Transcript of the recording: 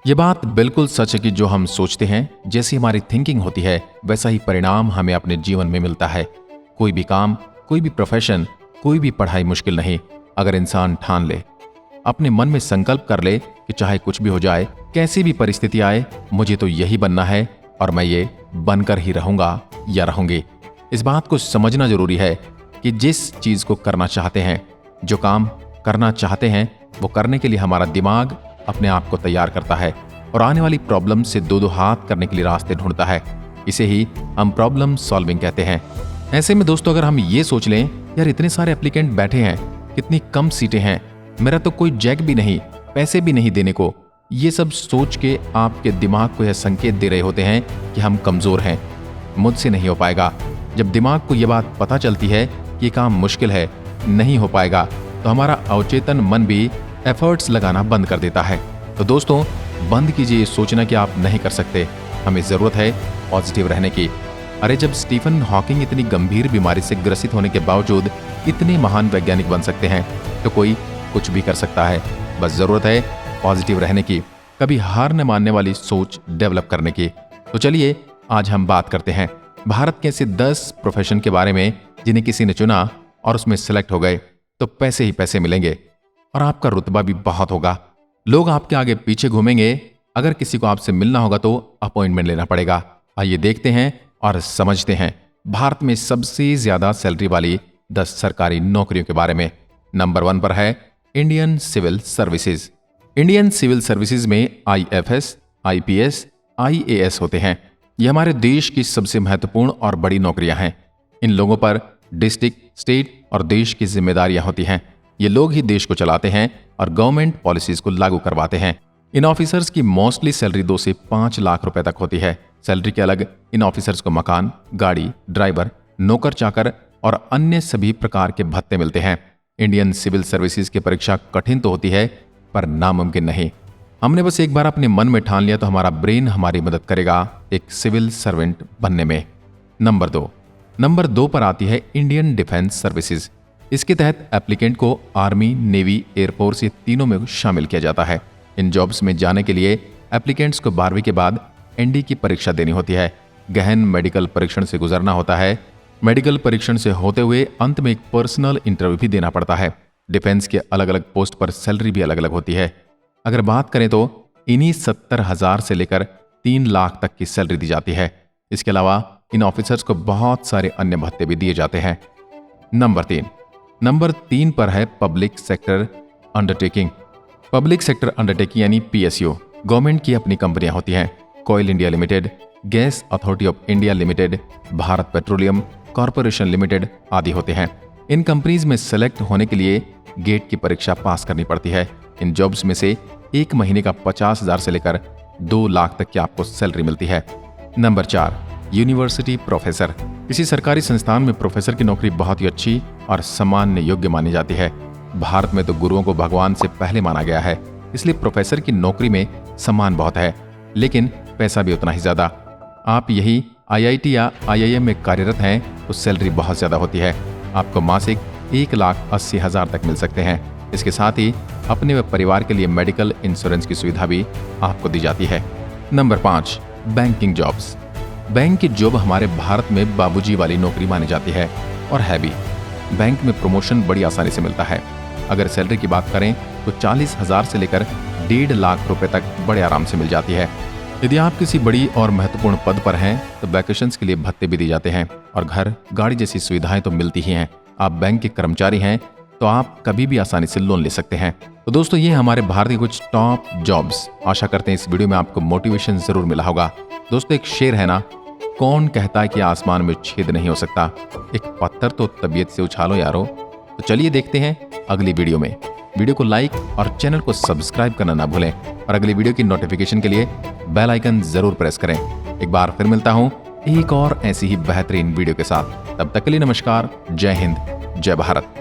ये बात बिल्कुल सच है कि जो हम सोचते हैं, जैसी हमारी थिंकिंग होती है, वैसा ही परिणाम हमें अपने जीवन में मिलता है। कोई भी काम, कोई भी प्रोफेशन, कोई भी पढ़ाई मुश्किल नहीं, अगर इंसान ठान ले, अपने मन में संकल्प कर ले कि चाहे कुछ भी हो जाए, कैसी भी परिस्थिति आए, मुझे तो यही बनना है और मैं ये बनकर ही रहूंगा या रहूंगी। इस बात को समझना जरूरी है कि जिस चीज को करना चाहते हैं, जो काम करना चाहते हैं, वो करने के लिए हमारा दिमाग अपने आप को तैयार करता है और आने वाली प्रॉब्लम से दो हाथ करने के लिए रास्ते ढूंढता है। इसे ही हम प्रॉब्लम सॉल्विंग कहते हैं। ऐसे में दोस्तों, अगर हम ये सोच लें, यार इतने सारे एप्लीकेंट बैठे हैं, कितनी कम सीटें हैं, मेरा तो कोई जैक भी नहीं, पैसे भी नहीं देने को, ये सब सोच के आपके दिमाग को यह संकेत दे रहे होते हैं कि हम कमजोर हैं, मुझसे नहीं हो पाएगा। जब दिमाग को यह बात पता चलती है कि ये काम मुश्किल है, नहीं हो पाएगा, तो हमारा अवचेतन मन भी एफर्ट्स लगाना बंद कर देता है। तो दोस्तों, बंद कीजिए ये सोचना कि आप नहीं कर सकते। हमें जरूरत है पॉजिटिव रहने की। अरे जब स्टीफन हॉकिंग इतनी गंभीर बीमारी से ग्रसित होने के बावजूद इतने महान वैज्ञानिक बन सकते हैं, तो कोई कुछ भी कर सकता है। बस जरूरत है पॉजिटिव रहने की, कभी हार न मानने वाली सोच डेवलप करने की। तो चलिए आज हम बात करते हैं भारत के ऐसे 10 प्रोफेशन के बारे में जिन्हें किसी ने चुना और उसमें सिलेक्ट हो गए तो पैसे ही पैसे मिलेंगे और आपका रुतबा भी बहुत होगा। लोग आपके आगे पीछे घूमेंगे। अगर किसी को आपसे मिलना होगा तो अपॉइंटमेंट लेना पड़ेगा। आइए देखते हैं और समझते हैं भारत में सबसे ज्यादा सैलरी वाली 10 सरकारी नौकरियों के बारे में। नंबर 1 पर है Indian civil services. Indian civil services में IFS, IPS, IAS होते हैं। ये हमारे देश की सबसे महत्वपूर्ण और बड़ी नौकरियां हैं। इन लोगों पर डिस्ट्रिक्ट, स्टेट और देश की जिम्मेदारियां होती हैं। ये लोग ही देश को चलाते हैं और गवर्नमेंट पॉलिसीज को लागू करवाते हैं। इन ऑफिसर्स की मोस्टली सैलरी 2 से 5 लाख रुपए तक होती है। सैलरी के अलग इन ऑफिसर्स को मकान, गाड़ी, ड्राइवर, नौकर चाकर और अन्य सभी प्रकार के भत्ते मिलते हैं। इंडियन सिविल सर्विसेज की परीक्षा कठिन तो होती है पर नामुमकिन नहीं। हमने बस एक बार अपने मन में ठान लिया तो हमारा ब्रेन हमारी मदद करेगा एक सिविल सर्वेंट बनने में। नंबर 2 पर आती है इंडियन डिफेंस सर्विसेज। इसके तहत एप्लीकेंट को आर्मी, नेवी, एयरफोर्स, ये तीनों में शामिल किया जाता है। इन जॉब्स में जाने के लिए एप्लीकेंट्स को 12वीं के बाद ND की परीक्षा देनी होती है। गहन मेडिकल परीक्षण से गुजरना होता है। मेडिकल परीक्षण से होते हुए अंत में एक पर्सनल इंटरव्यू भी देना पड़ता है। डिफेंस के अलग अलग पोस्ट पर सैलरी भी अलग अलग होती है। अगर बात करें तो इन्हीं 70,000 से लेकर 3 लाख तक की सैलरी दी जाती है। इसके अलावा इन ऑफिसर्स को बहुत सारे अन्य भत्ते भी दिए जाते हैं। नंबर 3 पर है public sector undertaking. Public sector undertaking यानी PSU गवर्नमेंट की अपनी कंपनियां होती हैं। Coal India Limited, Gas Authority of India Limited, Bharat Petroleum Corporation Limited आदि होते हैं। इन कंपनीज में सेलेक्ट होने के लिए गेट की परीक्षा पास करनी पड़ती है। इन जॉब्स में से 1 महीने का 50,000 से लेकर 2 लाख तक की आपको सैलरी मिलती है। Number 4 university professor. किसी सरकारी संस्थान में प्रोफेसर की नौकरी बहुत ही अच्छी और सम्मान्य योग्य मानी जाती है। भारत में तो गुरुओं को भगवान से पहले माना गया है, इसलिए प्रोफेसर की नौकरी में सम्मान बहुत है, लेकिन पैसा भी उतना ही ज्यादा। आप यही IIT या IIM में कार्यरत हैं तो सैलरी बहुत ज्यादा होती है। आपको मासिक 1,80,000 तक मिल सकते हैं। इसके साथ ही अपने व परिवार के लिए मेडिकल इंश्योरेंस की सुविधा भी आपको दी जाती है। Number 5 banking jobs. बैंक की जॉब हमारे भारत में बाबूजी वाली नौकरी मानी जाती है और है भी। बैंक में प्रमोशन बड़ी आसानी से मिलता है। अगर सैलरी की बात करें तो 40,000 से लेकर 1.5 लाख रुपए तक बड़े आराम से मिल जाती है। यदि आप किसी बड़ी और महत्वपूर्ण पद पर हैं तो वैकेशंस के लिए भत्ते भी दिए जाते हैं और घर, गाड़ी जैसी सुविधाएं तो मिलती ही हैं। आप बैंक के कर्मचारी हैं तो आप कभी भी आसानी से लोन ले सकते हैं। तो दोस्तों, ये हमारे भारत के कुछ टॉप जॉब्स। आशा करते हैं इस वीडियो में आपको मोटिवेशन जरूर मिला होगा। दोस्तों, एक शेर है ना, कौन कहता है कि आसमान में छेद नहीं हो सकता, एक पत्थर तो तबीयत से उछालो यारो। तो चलिए देखते हैं अगली वीडियो में। वीडियो को लाइक और चैनल को सब्सक्राइब करना ना भूलें और अगली वीडियो की नोटिफिकेशन के लिए बेल आइकन जरूर प्रेस करें। एक बार फिर मिलता हूं एक और ऐसी ही बेहतरीन वीडियो के साथ। तब तक के लिए नमस्कार, जय हिंद, जय भारत।